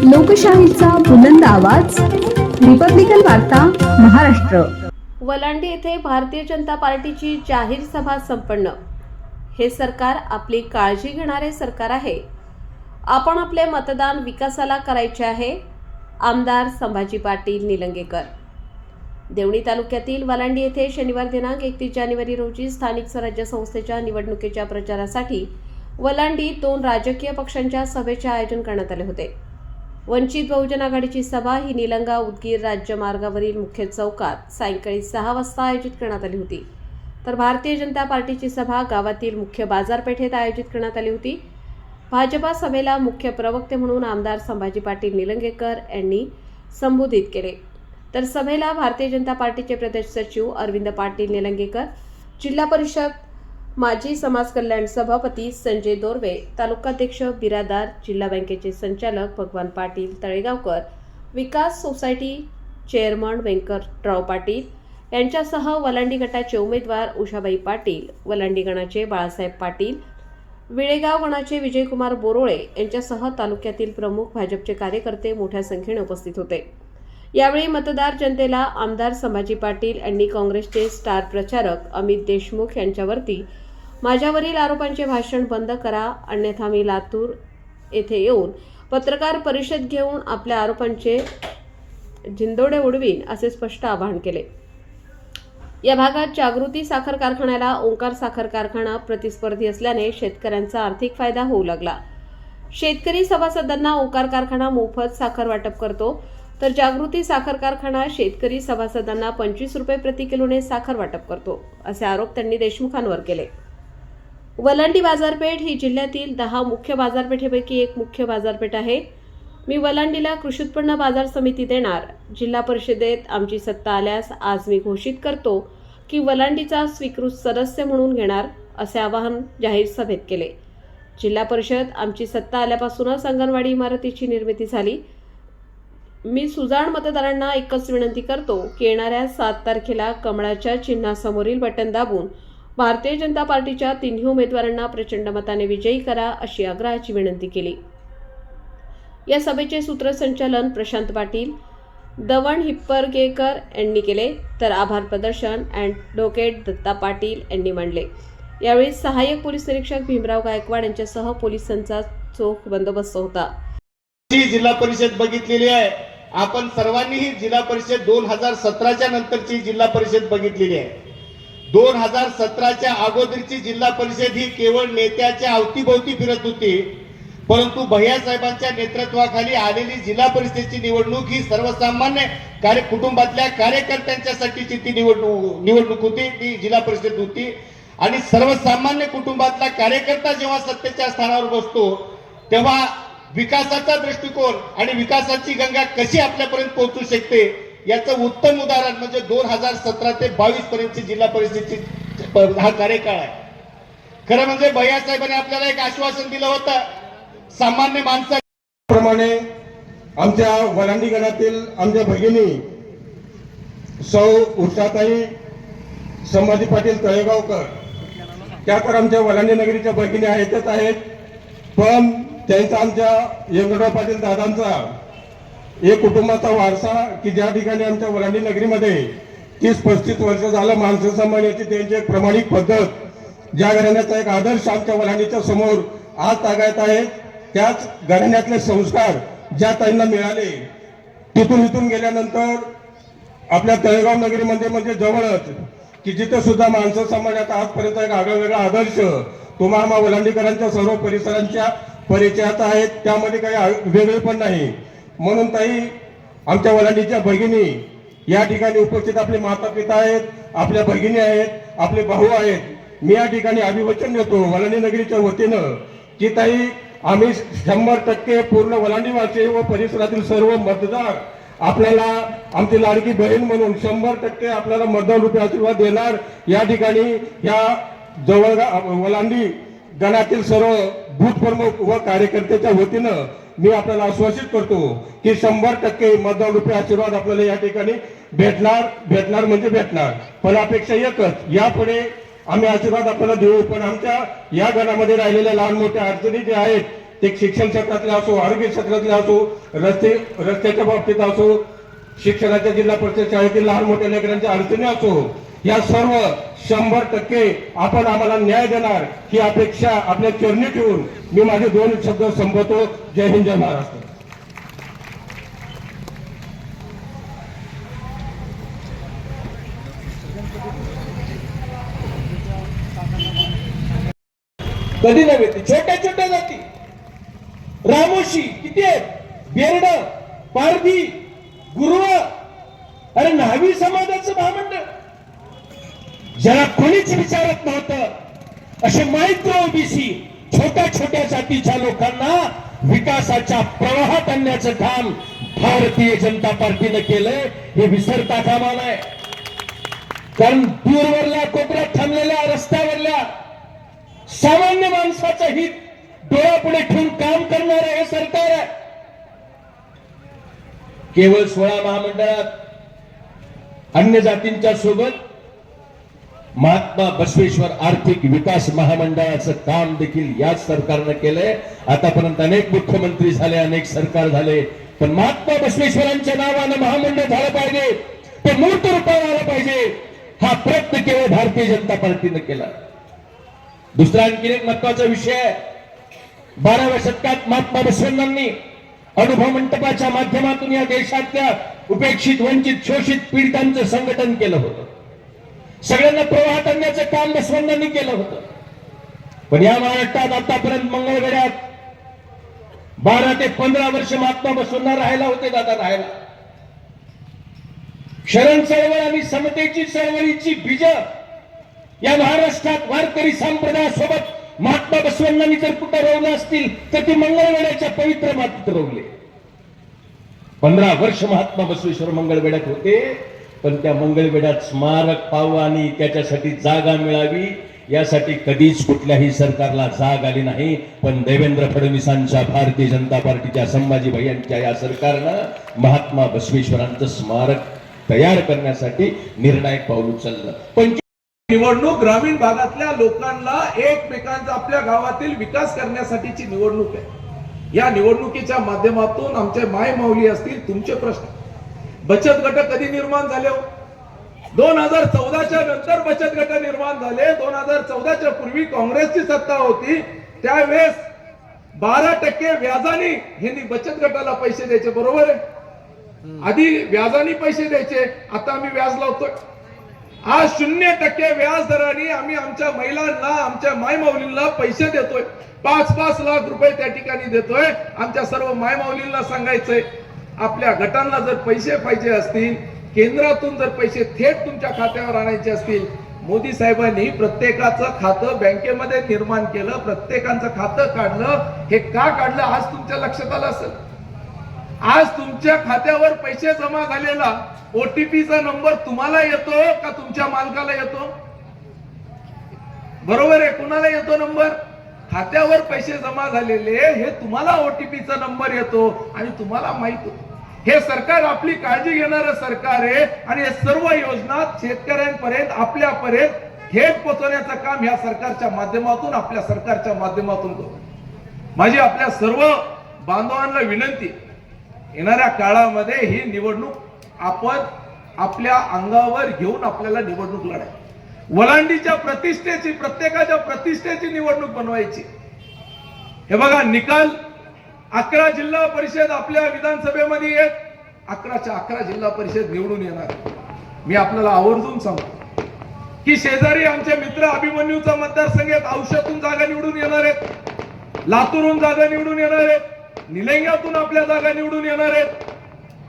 लोकशाहीचा बुलंद आवाज, रिपब्लिकन वार्ता महाराष्ट्र। वलांडी येथे भारतीय जनता पार्टीची जाहीर सभा संपन्न। हे सरकार आपली काळजी घेणारे सरकार आहे। आपण आपले मतदान विकासाला करायचे आहे। आमदार संभाजी पाटील निलंगेकर। देवणी तालुक्यातील वलांडी येथे शनिवार दिनांक 31 जानेवारी रोजी स्थानिक स्वराज्य संस्थेच्या निवडणुकीच्या प्रचारासाठी वलांडी 2 राजकीय पक्षांच्या सभेचे आयोजन करण्यात आले होते। वंचित बहुजन आघाडीची सभा ही निलंगा उदगीर राज्य मार्गावरील मुख्य चौकात सायंकाळी 6 वाजता आयोजित करण्यात आली होती, तर भारतीय जनता पार्टीची सभा गावातील मुख्य बाजारपेठेत आयोजित करण्यात आली होती। भाजपा सभेला मुख्य प्रवक्ते म्हणून आमदार संभाजी पाटील निलंगेकर यांनी संबोधित केले, तर सभेला भारतीय जनता पार्टीचे प्रदेश सचिव अरविंद पाटील निलंगेकर, जिल्हा परिषद माजी समाज कल्याण सभापती संजय दोर्वे, तालुकाध्यक्ष बिरादार, जिल्हा बँकेचे संचालक भगवान पाटील तळेगावकर, विकास सोसायटी चेअरमन व्यंकटराव पाटील यांच्यासह वलांडी गटाचे उमेदवार उषाबाई पाटील, वलांडी गणाचे बाळासाहेब पाटील, विळेगाव गणाचे विजयकुमार बोरोळे यांच्यासह तालुक्यातील प्रमुख भाजपचे कार्यकर्ते मोठ्या संख्येने उपस्थित होते। यावेळी मतदार जनतेला आमदार संभाजी पाटील यांनी काँग्रेसचे स्टार प्रचारक अमित देशमुख यांच्यावरती माझ्यावरील आरोपांचे भाषण बंद करा, अन्यथा मी लातूर येथे येऊन पत्रकार परिषद घेऊन आपल्या आरोपांचे झिंदोडे उडवीन असे स्पष्ट आवाहन केले। या भागात जागृती साखर कारखान्याला ओंकार साखर कारखाना प्रतिस्पर्धी असल्याने शेतकऱ्यांचा आर्थिक फायदा होऊ लागला। शेतकरी सभासदांना ओंकार कारखाना मोफत साखर वाटप करतो, तर जागृती साखर कारखाना शेतकरी सभासदांना 25 रुपये प्रति किलोने साखर वाटप करतो, असे आरोप त्यांनी देशमुखांवर केले। वलांडी बाजारपेठ ही जिल्ह्यातील 10 मुख्य बाजारपेठेपैकी एक मुख्य बाजारपेठ आहे। मी वलांडीला कृषी उत्पन्न बाजार समिती देणार। जिल्हा परिषदेत आमची सत्ता आल्यास आज मी घोषित करतो की वलांडीचा स्वीकृत सदस्य म्हणून घेणार, असे आवाहन जाहीर सभेत केले। जिल्हा परिषद आमची सत्ता आल्यापासूनच अंगणवाडी इमारतीची निर्मिती झाली। मी सुजाण मतदारांना एकच विनंती करतो की येणाऱ्या 7 तारखेला कमळाच्या चिन्हासमोरील बटन दाबून भारतीय जनता पार्टीच्या 3 उमेदवारांना प्रचंड मताने विजयी करा, अशी आग्रहाची विनंती केली। या सभेचे सूत्रसंचालन प्रशांत पाटील, दवण हिप्परगेकर यांनी केले, तर आभार प्रदर्शन ॲडव्होकेट दत्ता पाटील यांनी मांडले। यावेळी सहाय्यक पोलीस निरीक्षक भीमराव गायकवाड यांच्यासह पोलिसांचा चोख बंदोबस्त होता। जिल्हा परिषद बघितलेली आहे आपण सर्वांनीही। जिल्हा परिषद 2017च्या नंतरची जिल्हा परिषद बघितलेली आहे। 2017च्या अगोदरची जिल्हा परिषद ही केवळ नेत्याच्या अवतीभोवती फिरत होती, परंतु भैयासाहेबांच्या नेतृत्वाखाली आलेली जिल्हा परिषदेची निवडणूक ही सर्वसामान्य कुटुंबातल्या कार्यकर्त्यांच्यासाठीची ती निवडणूक होती, ती जिल्हा परिषद होती। आणि सर्वसामान्य कुटुंबातला कार्यकर्ता जेव्हा सत्तेच्या स्थानावर बसतो तेव्हा विकासाचा दृष्टिकोन आणि विकासाची गंगा कशी आपल्यापर्यंत पोहोचू शकते याचं उत्तम उदाहरण म्हणजे 2017 ते 22 पर्यंतची जिल्हा परिषदेची हा कार्यकाळ आहे। खरं म्हणजे भैयासाहेबांनी आपल्याला एक आश्वासन दिलं होतं, सामान्य माणसाप्रमाणे आमच्या वलांडी गणातील आमच्या भगिनी सौ उषाताई संभाजी पाटील तळेगावकर त्या तर आमच्या वलांडी नगरीच्या भगिनी आहेत, पण त्यांचा आमच्या व्यंकटराव पाटील दादांचा एक कुटुंबाचा वारसा की ज्या ठिकाणी आमच्या वलांडी नगरीमध्ये 30-35 वर्ष झालं माणसं सांभाळण्याची त्यांची एक प्रामाणिक पद्धत, ज्या घराण्याचा एक आदर्श आमच्या वलांडीच्या समोर आज तागायत आहे, त्याच घराण्यातले संस्कार ज्या ताईंना मिळाले तिथून गेल्यानंतर आपल्या तळेगाव नगरीमध्ये म्हणजे जवळच की जिथे सुद्धा माणसं सांभाळण्याचा आजपर्यंत एक आगळावेगळा आदर्श तुम्हाला वलांडीकरांच्या सर्व परिसरांच्या परिचयात आहेत, त्यामध्ये काही वेगळे पण नाही। म्हणून ताई आमच्या वलांडीच्या भगिनी या ठिकाणी उपस्थित आपले माता पिता आहेत, आपल्या भगिनी आहेत, आपले भाऊ आहेत। मी या ठिकाणी अभिवचन देतो वलांडी नगरीच्या वतीनं की ताई आम्ही 100% पूर्ण वलांडीवासी व परिसरातील सर्व मतदार आपल्याला आमची लाडकी बहीण म्हणून 100% आपल्याला मतदान रूपी आशीर्वाद देणार। या ठिकाणी या जवळ वलांडी गणातील सर्व बूथ प्रमुख व कार्यकर्त्याच्या वतीनं मी आपल्याला आश्वासित करतो की 100% मतदान रूपी आशीर्वाद आपल्याला या ठिकाणी भेटणार म्हणजे भेटणार। पण अपेक्षा एकच, यापुढे आम्ही आशीर्वाद आपल्याला देऊ, पण आमच्या या गणामध्ये राहिलेल्या लहान मोठ्या अडचणी ज्या आहेत ते शिक्षण क्षेत्रातले असो, आरोग्य क्षेत्रातले असो, रस्त्याच्या बाबतीत असो, शिक्षणाच्या जिल्हा परिषद शाळेतील लहान मोठ्या लेकरांच्या अडचणी असो, या सर्व 100% आपण आम्हाला न्याय देणार ही अपेक्षा आपल्या चरणी ठेवून मी माझे 2 शब्द संपवतो. जय हिंद, जय महाराष्ट्र. कधी नव्हे ते छोट्या छोट्या जाती रामोशी किती आहेत, बेरड, पारधी, गुरुव, अरे न्हावी समाजाचं महामंडळ ज्याला कोणीच विचारत नव्हतं असे मायक्रो ओबीसी छोट्या छोट्या जातीच्या लोकांना विकासाच्या प्रवाहात आणण्याचं काम भारतीय जनता पार्टीनं केलंय हे विसरता कामा नये. कारण दूरवरल्या कोपऱ्यात थांबलेल्या रस्त्यावरल्या सामान्य माणसाचं हित डोळ्यापुढे ठेवून काम करणारं हे सरकार आहे. केवळ 16 महामंडळात अन्य जातींच्या सोबत महात्मा बसवेश्वर आर्थिक विकास महामंडळाचं काम देखील याच सरकारनं केलंय. आतापर्यंत अनेक मुख्यमंत्री झाले, अनेक सरकार झाले, पण महात्मा बसवेश्वरांच्या नावानं महामंडळ झालं पाहिजे, ते मूर्त रूपात आलं पाहिजे, हा प्रयत्न केवळ भारतीय जनता पार्टीनं केला. दुसरा आणखी एक महत्वाचा विषय आहे. 12व्या शतकात महात्मा बसवेंनी अनुभव मंडपाच्या माध्यमातून या देशातल्या उपेक्षित, वंचित, शोषित पीडितांचं संघटन केलं होतं. सगळ्यांना प्रवाहात आणण्याचं काम बसवेंनी केलं होतं. पण या महाराष्ट्रात आतापर्यंत मंगळवेढ्यात 12 ते 15 वर्ष महात्मा बसवेंना राहायला होते. दादा राहायला शरण चळवळ आणि समतेची चळवळीची बीज या महाराष्ट्रात वारकरी संप्रदायासोबत महात्मा बसवेंनी जर कुठं रोवलं असतील तर ती मंगळवेढ्याच्या पवित्र मातीत रोवले. 15 वर्ष महात्मा बसवेश्वर मंगळवेढ्यात होते, पण त्या मंगळवेढ्यात स्मारक पाहावं आणि त्याच्यासाठी जागा मिळावी यासाठी कधीच कुठल्याही सरकारला जाग आली नाही. पण देवेंद्र फडणवीसांच्या भारतीय जनता पार्टीच्या, संभाजी भैयांच्या या सरकारनं महात्मा बसवेश्वरांचं स्मारक तयार करण्यासाठी निर्णायक पाऊल उचललं. निवडणूक ग्रामीण भागातल्या लोकांना एकमेकांचा आपल्या गावातील विकास करण्यासाठीची निवडणूक आहे. या निवडणुकीच्या माध्यमातून आमचे माय माऊली असतील, तुमचे प्रश्न, बचत गट कधी निर्माण झाले हो? 2014च्या नंतर बचत गट निर्माण झाले. 2014च्या पूर्वी काँग्रेसची सत्ता होती, त्यावेळेस 12% व्याजाने ह्यांनी बचत गटाला पैसे द्यायचे, बरोबर आहे? आधी व्याजाने पैसे द्यायचे, आता आम्ही व्याज लावतोय. आज 0% व्याज दराने आम्ही आमच्या महिलांना, आमच्या मायमाऊलींना पैसे देतोय. 5-5 लाख रुपये त्या ठिकाणी देतोय. आमच्या सर्व मायमाऊलींना सांगायचंय, आपल्या गटांना जर पैसे पाहिजे असतील, केंद्रातून जर पैसे थेट तुमच्या खात्यावर आणायचे असतील, मोदी साहेबांनी प्रत्येकाचं खातं बँकेमध्ये निर्माण केलं, प्रत्येकाचं खातं काढलं. हे का काढलं आज तुमच्या लक्षात आलं असेल. आज तुमच्या खात्यावर पैसे जमा झालेला ओटीपीचा नंबर तुम्हाला येतो का तुमच्या मालकाला येतो? बरोबर आहे, कुणाला येतो नंबर? खात्यावर पैसे जमा झालेले हे तुम्हाला ओटीपीचा नंबर येतो आणि तुम्हाला माहित होतं. हे सरकार आपली काळजी घेणारं सरकार आहे आणि हे सर्व योजना शेतकऱ्यांपर्यंत, आपल्यापर्यंत थेट पोहोचवण्याचं काम ह्या सरकारच्या माध्यमातून, आपल्या सरकारच्या माध्यमातून करतो. माझी आपल्या सर्व बांधवांना विनंती, येणाऱ्या काळामध्ये ही निवडणूक आपण आपल्या अंगावर घेऊन आपल्याला निवडणूक लढायची. वलांडीच्या प्रतिष्ठेची, प्रत्येकाच्या प्रतिष्ठेची निवडणूक बनवायची. हे बघा, निकाल 11 जिल्हा परिषद आपल्या विधानसभेमध्ये आहेत. 11च्या 11 जिल्हा परिषद निवडून येणार. मी आपल्याला आवर्जून सांगतो की शेजारी आमचे मित्र अभिमन्यूचा मतदारसंघ आहेत, औषधातून जागा निवडून येणार आहेत, लातूरहून जागा निवडून येणार आहेत, निलंग्यातून आपल्या जागा निवडून येणार आहेत.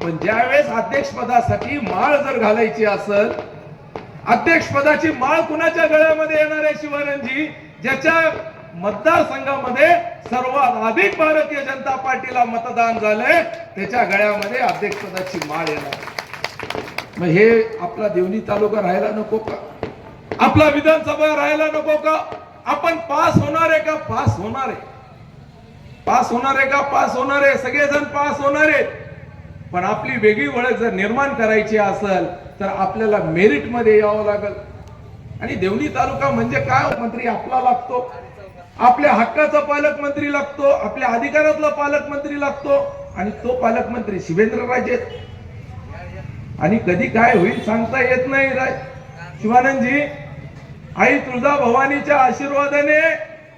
पण ज्यावेळेस अध्यक्षपदासाठी माळ जर घालायची असेल, अध्यक्षपदाची माळ कुणाच्या गळ्यामध्ये येणार आहे? शिवानंदजी, ज्याच्या मतदारसंघामध्ये सर्वात अधिक भारतीय जनता पार्टीला मतदान झालंय त्याच्या गळ्यामध्ये अध्यक्षपदाची माळ येणार. मग हे आपला देवणी तालुका राहायला नको का? आपला विधानसभा राहायला नको का? आपण पास होणार आहे का? पास होणार आहे. पास होणार आहे का? पास होणार आहे. सगळेजण पास होणार आहेत. पण आपली वेगळी ओळख जर निर्माण करायची असेल तर आपल्याला मेरिट मध्ये यावं लागेल. आणि देवणी तालुका म्हणजे काय मंत्री आपला लागतो. आपल्या हक्काचा पालकमंत्री लागतो, आपल्या अधिकारातला पालकमंत्री लागतो आणि तो पालकमंत्री शिवेंद्रराजे. आणि कधी काय होईल सांगता येत नाही. शिवानंदजी, आई तुळजा भवानीच्या आशीर्वादाने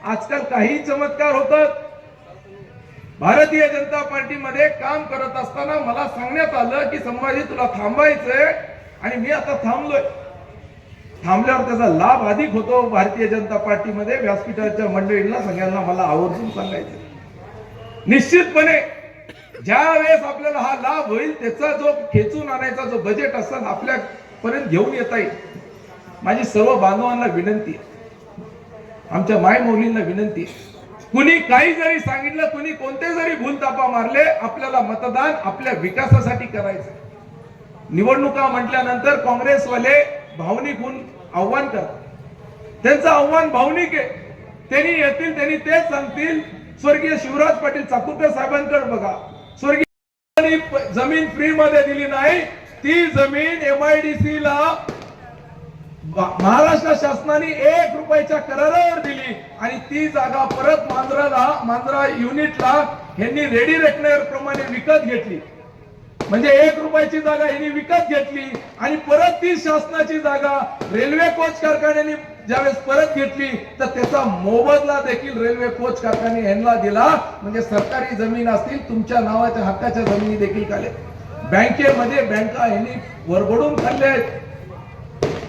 आजकाल काही चमत्कार होतात. भारतीय जनता पार्टीमध्ये काम करत असताना मला सांगण्यात आलं की संभाजी तुला थांबायचंय आणि मी आता थांबलोय. थांबल्यावर त्याचा लाभ अधिक होतो. भारतीय जनता पार्टीमध्ये व्यासपीठाच्या मंडळींना सगळ्यांना मला आवर्जून सांगायचं, निश्चितपणे ज्या वेळेस आपल्याला हा लाभ होईल त्याचा जो खेचून आणायचा जो बजेट असेल आपल्यापर्यंत घेऊन येता येईल. माझी सर्व बांधवांना विनंती आहे, आमच्या मायमौलींना विनंती आहे, कुणी काही जरी सांगितलं, कुणी कोणते जरी भूलतापा मारले, आपल्याला मतदान आपल्या विकासासाठी करायचं. निवडणुका म्हटल्यानंतर काँग्रेसवाले भावनिक होऊन आव्हान करतात. त्यांचं आव्हान भावनिक आहे. त्यांनी येतील, त्यांनी तेच सांगतील. स्वर्गीय शिवराज पाटील चाकूरकर साहेबांकडे बघा, स्वर्गीय जमीन फ्री मध्ये दिली नाही, ती जमीन MIDC ला महाराष्ट्र शासनाने 1 रुपयाच्या करारावर दिली आणि ती जागा परत मांजरा युनिटला यांनी रेडी रेकनर प्रमाणे विकत घेतली. म्हणजे 1 रुपयाची जागा यांनी विकत घेतली आणि परत ती शासनाची जागा रेल्वे कोच कारखान्याने ज्यावेळेस परत घेतली तर त्याचा मोबदला देखील रेल्वे कोच कारखाने यांना दिला. म्हणजे सरकारी जमीन असतील, तुमच्या नावाच्या हक्काच्या जमिनी देखील खाल्ले. बँकेमध्ये बँका यांनी वरबडून खाल्ले.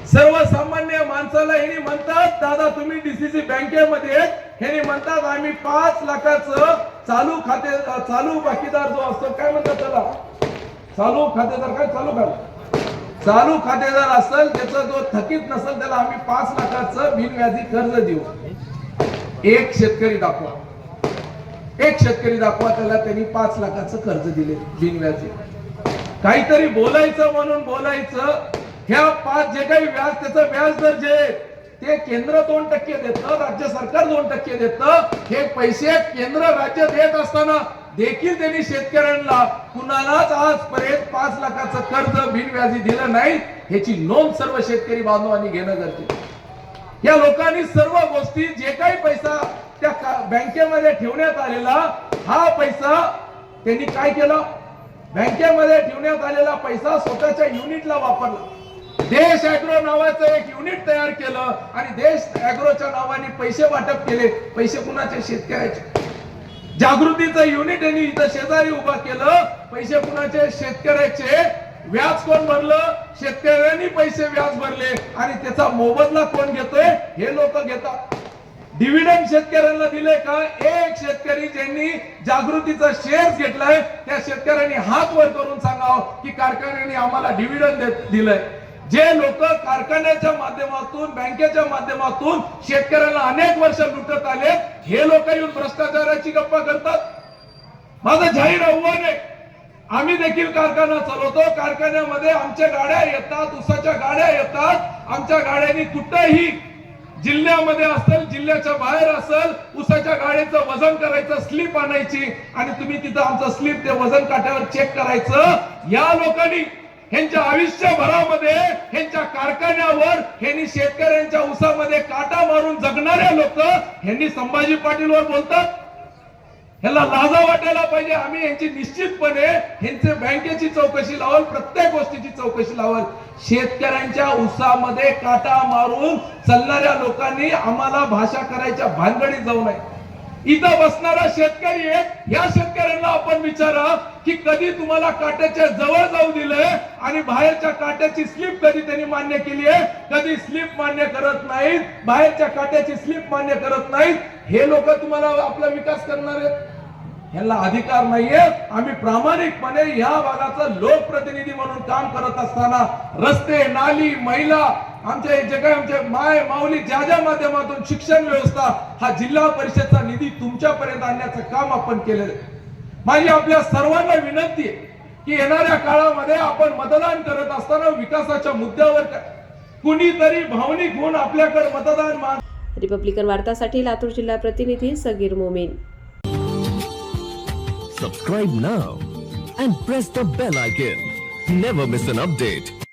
सर्वसामान्य माणसाला यांनी म्हणतात, दादा तुम्ही DCC बँकेमध्ये, यांनी म्हणतात आम्ही 5 लाखाचं चालू बाकीदार जो असतो, काय म्हणतात त्याला, चालू खातेदार असेल, त्याचा जो थकीत नसेल त्याला आम्ही 5 लाखाचं बिनव्याजी कर्ज देऊ. एक शेतकरी दाखवा त्याला त्यांनी 5 लाखाचं कर्ज दिले बिनव्याजी. काहीतरी बोलायचं म्हणून बोलायचं. ह्या 5 जे काही व्याज, त्याचं व्याज दर जे ते केंद्र 2% देतं, राज्य सरकार 2% देतं. हे पैसे केंद्र राज्य देत असताना देखील त्यांनी शेतकऱ्यांना कुणालाच आजपर्यंत 5 लाखाचं कर्ज बिनव्याजी दिलं नाही. ह्याची नोंद सर्व शेतकरी बांधवांनी घेणं गरजेचं. या लोकांनी सर्व गोष्टी, जे काही पैसा त्या बँकेमध्ये ठेवण्यात आलेला, हा पैसा त्यांनी काय केलं, बँकेमध्ये ठेवण्यात आलेला पैसा स्वतःच्या युनिटला वापरला. देश ऍग्रो नावाचं एक युनिट तयार केलं आणि देश ऍग्रोच्या नावाने पैसे वाटप केले. पैसे कुणाचे, शेतकऱ्याचे. जागृतीचं युनिट यांनी इथं शेजारी उभा केलं. पैसे कुणाचे, शेतकऱ्याचे. व्याज कोण भरलं, शेतकऱ्यांनी पैसे व्याज भरले आणि त्याचा मोबदला कोण घेतोय, हे लोक घेतात. डिव्हिडंड शेतकऱ्यांना दिले का? एक शेतकरी ज्यांनी जागृतीचा शेअर्स घेतलाय त्या शेतकऱ्यांनी हात वर करून सांगावं की कारखान्याने आम्हाला डिव्हिडंड दिलंय. जे लोक कारखान्याच्या माध्यमातून, बँकेच्या माध्यमातून शेतकऱ्यांना अनेक वर्ष लुटत आले, हे लोक येऊन भ्रष्टाचाराची गप्पा करतात. माझं जाहीर आव्हान आहे, आम्ही देखील कारखाना चालवतो. कारखान्यामध्ये आमच्या गाड्या येतात, उसाच्या गाड्या येतात. आमच्या गाड्यांनी कुठेही जिल्ह्यामध्ये असेल, जिल्ह्याच्या बाहेर असेल, उसाच्या गाड्याचं वजन करायचं, स्लिप आणायची आणि तुम्ही तिथं आमचं स्लिप ते वजन काट्यावर चेक करायचं. या लोकांनी ह्यांच्या आयुष्यभरामध्ये ह्यांच्या कारखान्यावर, ह्यांनी शेतकऱ्यांच्या उसामध्ये काटा मारून जगणाऱ्या लोक ह्यांनी संभाजी पाटीलवर बोलतात. ह्याला लाजा वाटायला पाहिजे. आम्ही यांची निश्चितपणे ह्यांचे बँकेची चौकशी लावल, प्रत्येक गोष्टीची चौकशी लावल. शेतकऱ्यांच्या उसामध्ये काटा मारून चालणाऱ्या लोकांनी आम्हाला भाषा करायच्या भानगडीत जाऊ नये. इथं बसणारा शेतकरी आहे, या शेतकऱ्यांना आपण विचारा की कधी तुम्हाला काट्याच्या जवळ जाऊ दिलंय आणि बाहेरच्या काट्याची स्लिप कधी त्यांनी मान्य केली आहे? कधी स्लिप मान्य करत नाहीत, बाहेरच्या काट्याची स्लिप मान्य करत नाहीत. हे लोक तुम्हाला आपला विकास करणार आहेत? ह्याला अधिकार नाहीये. आम्ही प्रामाणिकपणे या भागाचा लोकप्रतिनिधी म्हणून काम करत असताना रस्ते, नाली, महिला, आमच्या जे काही आमच्या माय माऊली ज्या माध्यमातून शिक्षण व्यवस्था, हा जिल्हा परिषदचा निधी तुमच्यापर्यंत आणण्याचं काम आपण केलेलं आहे. माझी आपल्या सर्वांना विनंती आहे की येणाऱ्या काळामध्ये आपण मतदान करत असताना विकासाच्या मुद्द्यावर कुणीतरी भावनिक होऊन आपल्याकडे मतदान माग. रिपब्लिकन वार्तासाठी लातूर जिल्हा प्रतिनिधी Sagir Momin. Subscribe now and press the bell icon. Never miss an update.